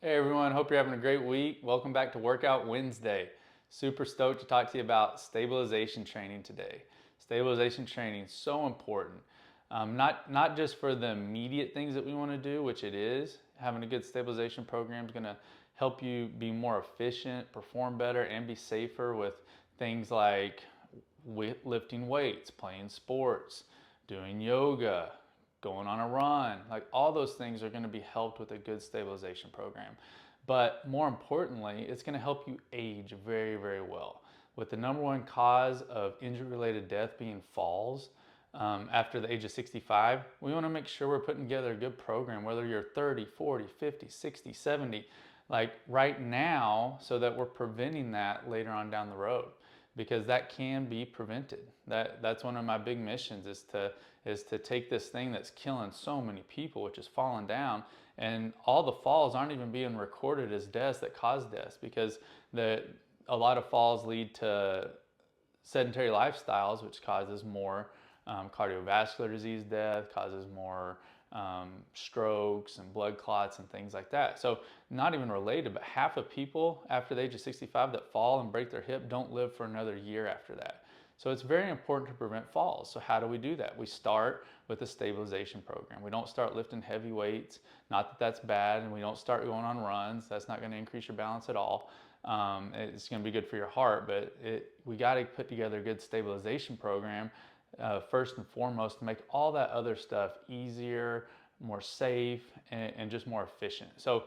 Hey everyone, hope you're having a great week. Welcome back to Workout Wednesday. Super stoked to talk to you about stabilization training today. Stabilization training is so important. Not just for the immediate things that we want to do, which it is. Having a good stabilization program is going to help you be more efficient, perform better, and be safer with things like lifting weights, playing sports, doing yoga, going on a run. Like all those things are going to be helped with a good stabilization program. But more importantly, it's going to help you age very, very well. With the number one cause of injury related death being falls, after the age of 65, we want to make sure we're putting together a good program, whether you're 30, 40, 50, 60, 70, like right now, so that we're preventing that later on down the road, because that can be prevented. That's one of my big missions is to take this thing that's killing so many people, which is falling down, and all the falls aren't even being recorded as deaths that cause deaths, because a lot of falls lead to sedentary lifestyles, which causes more cardiovascular disease death, causes more strokes and blood clots and things like that. So not even related, but half of people after the age of 65 that fall and break their hip don't live for another year after that. So it's very important to prevent falls. So how do we do that? We start with a stabilization program. We don't start lifting heavy weights, not that that's bad, and we don't start going on runs. That's not going to increase your balance at all. It's going to be good for your heart, but we got to put together a good stabilization program first and foremost to make all that other stuff easier, more safe, and just more efficient. So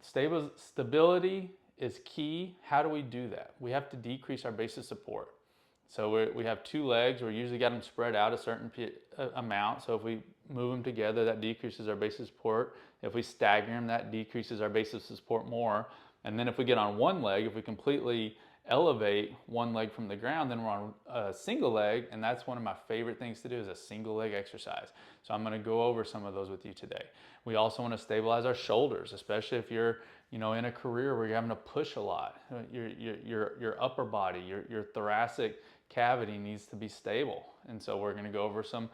stability is key. How do we do that? We have to decrease our base of support. So we have two legs. We usually got them spread out a certain amount. So if we move them together, that decreases our base of support. If we stagger them, that decreases our base of support more. And then if we get on one leg, if we completely elevate one leg from the ground, then we're on a single leg, and that's one of my favorite things to do is a single leg exercise. So I'm going to go over some of those with you today. We also want to stabilize our shoulders, especially if you're in a career where you're having to push a lot. Your upper body, your thoracic cavity needs to be stable. And so we're going to go over some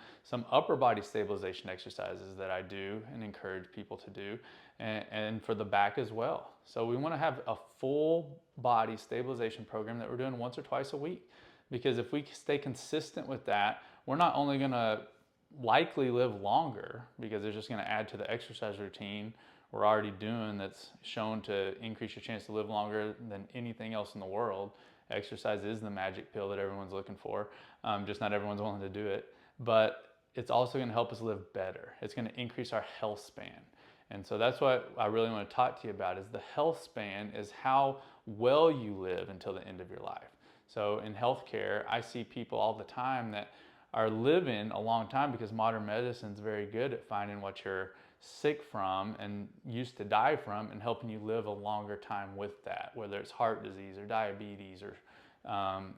upper body stabilization exercises that I do and encourage people to do, and for the back as well. So we want to have a full body stabilization program that we're doing once or twice a week, because if we stay consistent with that, we're not only going to likely live longer, because it's just going to add to the exercise routine we're already doing that's shown to increase your chance to live longer than anything else in the world. Exercise is the magic pill that everyone's looking for, just not everyone's willing to do it. But it's also going to help us live better. It's going to increase our health span. And so that's what I really want to talk to you about, is the health span is how well you live until the end of your life. So in healthcare, I see people all the time that are living a long time because modern medicine is very good at finding what you're sick from and used to die from and helping you live a longer time with that, whether it's heart disease or diabetes or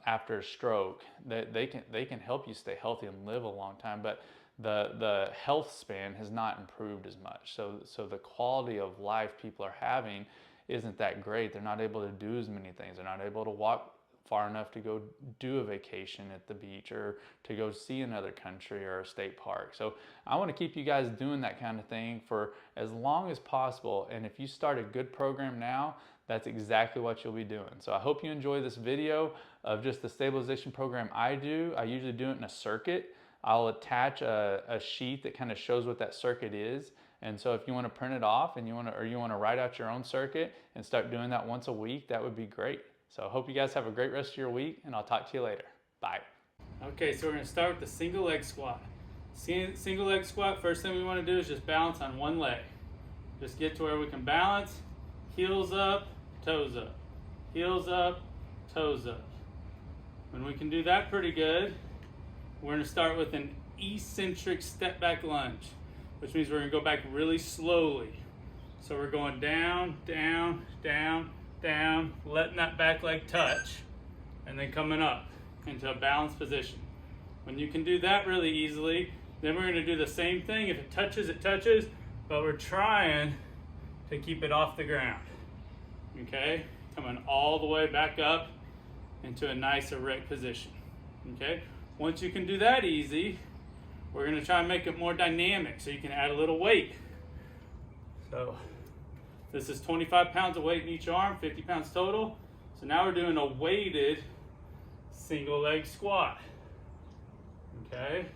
after a stroke. They can help you stay healthy and live a long time, but the health span has not improved as much. So the quality of life people are having isn't that great. They're not able to do as many things. They're not able to walk far enough to go do a vacation at the beach or to go see another country or a state park. So I want to keep you guys doing that kind of thing for as long as possible. And if you start a good program now, that's exactly what you'll be doing. So I hope you enjoy this video of just the stabilization program I do. I usually do it in a circuit. I'll attach a sheet that kind of shows what that circuit is. And so if you want to print it off and you want to write out your own circuit and start doing that once a week, that would be great. So I hope you guys have a great rest of your week, and I'll talk to you later. Bye. Okay, so we're going to start with the single leg squat. Single leg squat, first thing we want to do is just balance on one leg. Just get to where we can balance, heels up, toes up. Heels up, toes up. When we can do that pretty good, we're going to start with an eccentric step back lunge, which means we're going to go back really slowly. So we're going down, down, down, down, letting that back leg touch, and then coming up into a balanced position. When you can do that really easily, then we're going to do the same thing. If it touches, but we're trying to keep it off the ground. Okay? Coming all the way back up into a nice erect position. Okay? Once you can do that easy, we're going to try and make it more dynamic so you can add a little weight. So This is 25 pounds of weight in each arm, 50 pounds total. So now we're doing a weighted single leg squat. Okay?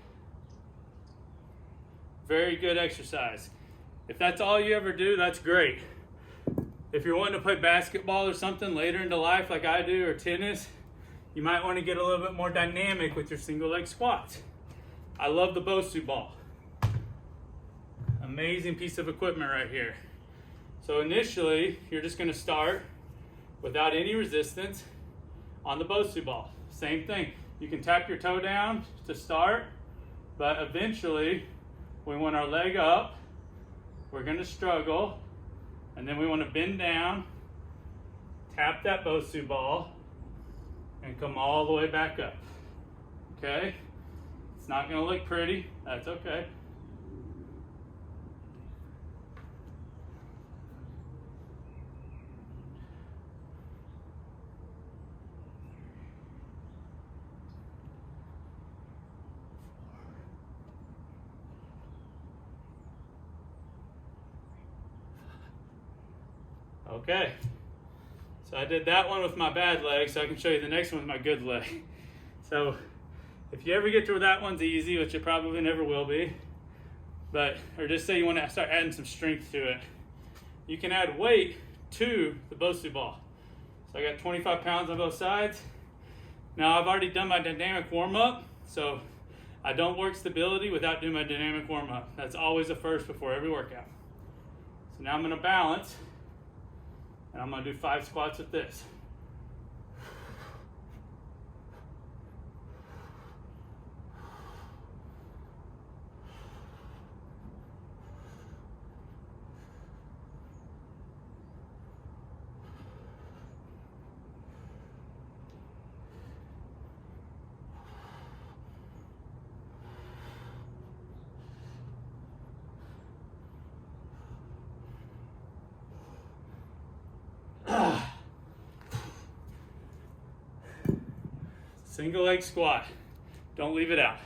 Very good exercise. If that's all you ever do, that's great. If you're wanting to play basketball or something later into life like I do, or tennis, you might want to get a little bit more dynamic with your single leg squats. I love the Bosu ball. Amazing piece of equipment right here. So initially, you're just going to start without any resistance on the Bosu ball. Same thing. You can tap your toe down to start, but eventually we want our leg up. We're going to struggle, and then we want to bend down, tap that Bosu ball, and come all the way back up. Okay? It's not going to look pretty. That's okay. Okay, so I did that one with my bad leg, so I can show you the next one with my good leg. So if you ever get to where that one's easy, which it probably never will be, or just say you want to start adding some strength to it, you can add weight to the Bosu ball. So I got 25 pounds on both sides. Now I've already done my dynamic warm-up, so I don't work stability without doing my dynamic warm-up. That's always a first before every workout. So now I'm going to balance. And I'm going to do 5 squats with this. Single leg squat. Don't leave it out.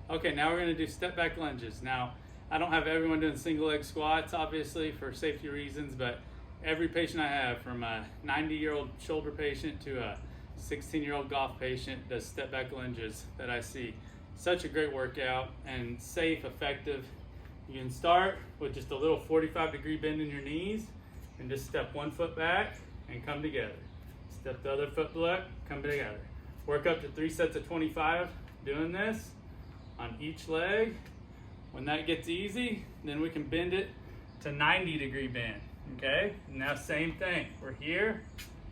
Okay, now we're going to do step back lunges. Now, I don't have everyone doing single leg squats, obviously, for safety reasons, but every patient I have, from a 90-year-old shoulder patient to a 16-year-old golf patient, does step back lunges that I see. Such a great workout and safe, effective. You can start with just a little 45-degree bend in your knees and just step one foot back and come together. Step the other foot back, come together. Work up to 3 sets of 25 doing this on each leg. When that gets easy, then we can bend it to 90-degree bend, okay? Now same thing, we're here,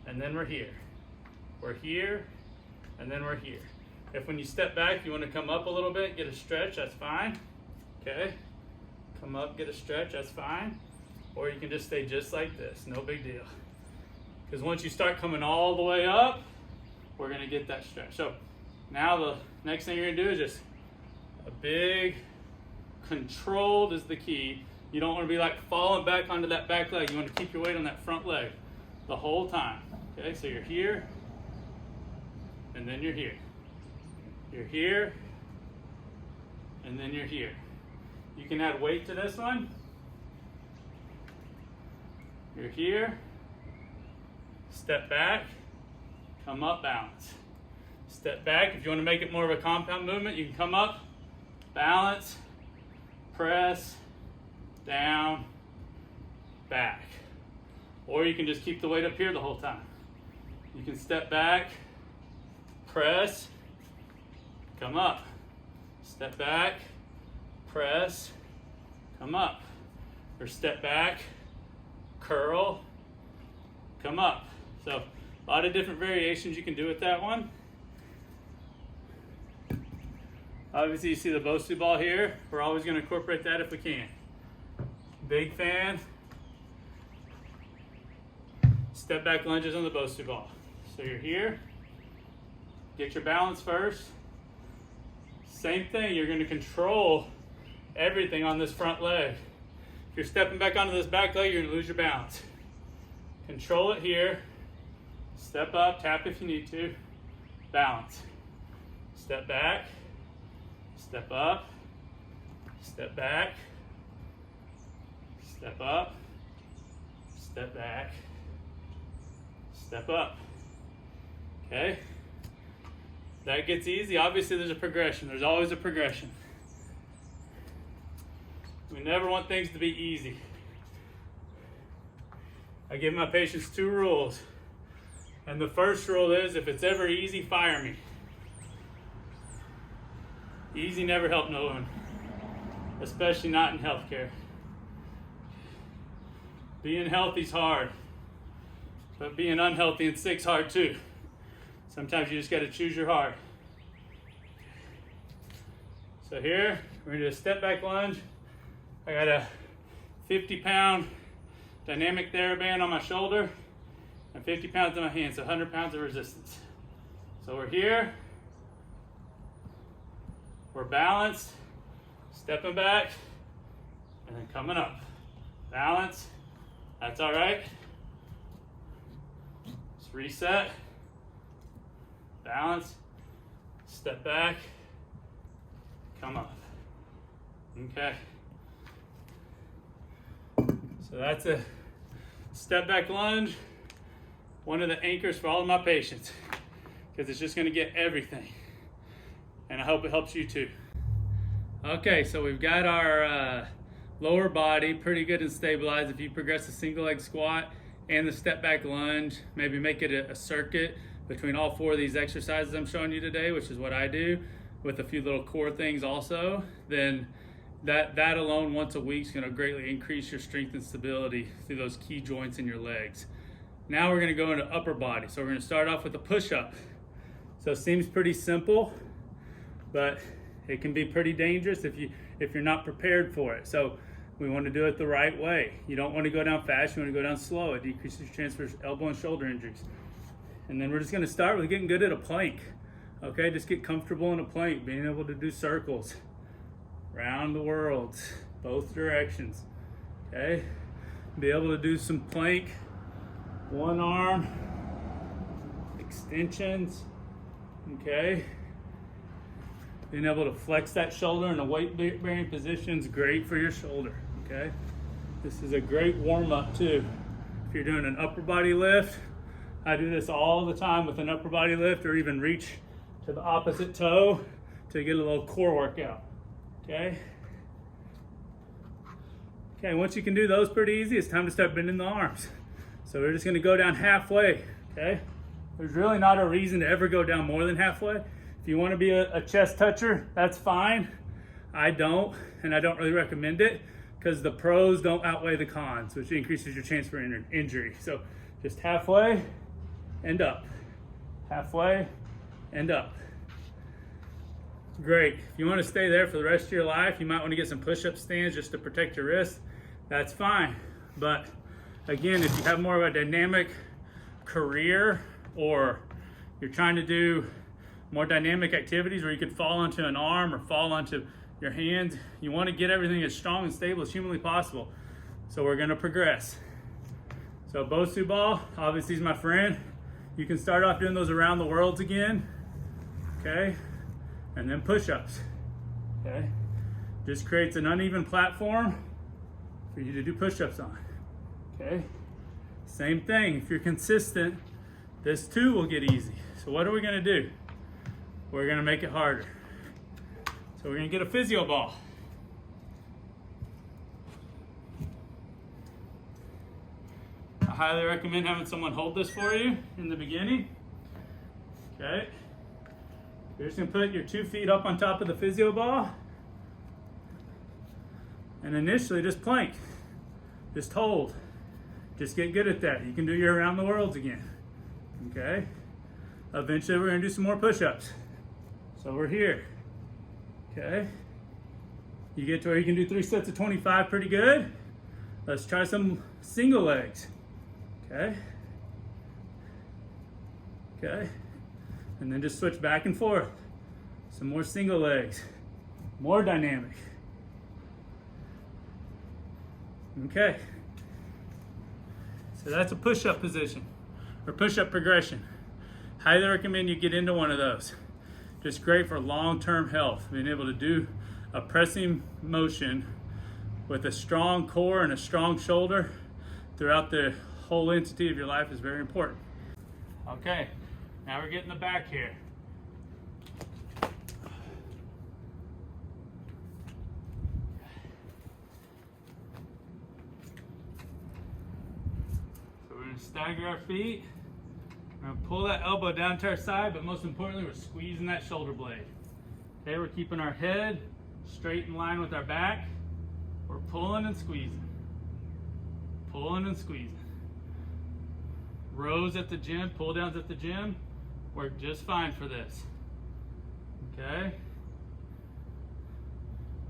and then we're here. We're here, and then we're here. If when you step back, you want to come up a little bit, get a stretch, that's fine, okay? Come up, get a stretch, that's fine. Or you can just stay just like this, no big deal. Because once you start coming all the way up, we're going to get that stretch. So now the next thing you're going to do is just a big, controlled is the key. You don't want to be like falling back onto that back leg. You want to keep your weight on that front leg the whole time. Okay, so you're here, and then you're here. You're here, and then you're here. You can add weight to this one. You're here, step back, come up, balance. Step back. If you want to make it more of a compound movement, you can come up, balance, press, down, back. Or you can just keep the weight up here the whole time. You can step back, press, come up. Step back, press, come up. Or step back, curl, come up. So a lot of different variations you can do with that one. Obviously you see the Bosu ball here. We're always going to incorporate that if we can. Big fan. Step back lunges on the Bosu ball. So you're here. Get your balance first. Same thing, you're going to control everything on this front leg. If you're stepping back onto this back leg, you're going to lose your balance. Control it here. Step up, tap if you need to. Balance. Step back. Step up. Step back. Step up. step back, step up. Okay? That gets easy. Obviously, there's a progression. There's always a progression. We never want things to be easy. I give my patients 2 rules. And the first rule is, if it's ever easy, fire me. Easy never helped no one, especially not in healthcare. Being healthy's hard, but being unhealthy and sick's hard too. Sometimes you just got to choose your heart. So here, we're going to do a step back lunge. I got a 50-pound dynamic TheraBand on my shoulder and 50 pounds in my hand, so 100 pounds of resistance. So we're here, we're balanced, stepping back, and then coming up. Balance, that's all right. Just reset, balance, step back, come up. Okay. So that's a step back lunge, one of the anchors for all of my patients, because it's just gonna get everything. And I hope it helps you too. Okay, so we've got our lower body pretty good and stabilized. If you progress the single leg squat and the step back lunge, maybe make it a circuit between all 4 of these exercises I'm showing you today, which is what I do, with a few little core things also, then that alone once a week is going to greatly increase your strength and stability through those key joints in your legs. Now we're going to go into upper body. So we're going to start off with a push-up. So it seems pretty simple, but it can be pretty dangerous if you're not prepared for it. So we want to do it the right way. You don't want to go down fast, you want to go down slow. It decreases your chance for elbow and shoulder injuries. And then we're just going to start with getting good at a plank. Okay, just get comfortable in a plank, being able to do circles around the world, both directions. Okay, be able to do some plank, one arm extensions. Okay, being able to flex that shoulder in a weight bearing position is great for your shoulder. Okay, this is a great warm up too. If you're doing an upper body lift, I do this all the time with an upper body lift, or even reach to the opposite toe to get a little core workout. Okay. Okay, once you can do those pretty easy, it's time to start bending the arms. So we're just gonna go down halfway, okay? There's really not a reason to ever go down more than halfway. If you wanna be a chest toucher, that's fine. I don't, and I don't really recommend it, because the pros don't outweigh the cons, which increases your chance for injury. So just halfway and up, halfway and up. Great. If you want to stay there for the rest of your life, you might want to get some push-up stands just to protect your wrist. That's fine. But again, if you have more of a dynamic career, or you're trying to do more dynamic activities where you could fall onto an arm or fall onto your hands, you want to get everything as strong and stable as humanly possible. So we're going to progress. So Bosu ball, obviously is my friend. You can start off doing those around the worlds again. Okay. And then push-ups. Okay, just creates an uneven platform for you to do push-ups on. Okay, same thing, if you're consistent, this too will get easy. So what are we going to do? We're going to make it harder. So we're going to get a physio ball. I highly recommend having someone hold this for you in the beginning. Okay. You're just gonna put your 2 feet up on top of the physio ball, and initially just plank, just hold, just get good at that. You can do your around the worlds again. Okay, eventually we're gonna do some more push-ups. So we're here. Okay, you get to where you can do 3 sets of 25 pretty good. Let's try some single legs. Okay, and then just switch back and forth. Some more single legs, more dynamic. Okay, so that's a push-up position, or push-up progression. Highly recommend you get into one of those. Just great for long-term health, being able to do a pressing motion with a strong core and a strong shoulder throughout the whole entity of your life is very important. Okay, now we're getting the back here. So we're gonna stagger our feet. We're gonna pull that elbow down to our side, but most importantly, we're squeezing that shoulder blade. Okay, we're keeping our head straight in line with our back. We're pulling and squeezing. Pulling and squeezing. Rows at the gym, pull downs at the gym, work just fine for this. Okay?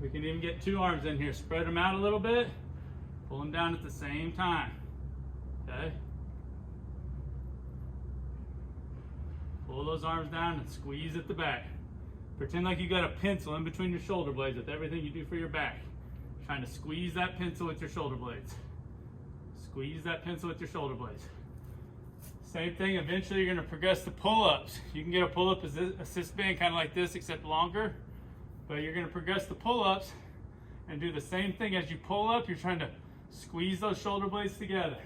We can even get two arms in here. Spread them out a little bit. Pull them down at the same time. Okay? Pull those arms down and squeeze at the back. Pretend like you got a pencil in between your shoulder blades with everything you do for your back. Trying to squeeze that pencil with your shoulder blades. Squeeze that pencil with your shoulder blades. Same thing, eventually you're gonna progress to pull-ups. You can get a pull-up assist band kind of like this, except longer. But you're gonna progress to pull-ups and do the same thing as you pull up. You're trying to squeeze those shoulder blades together.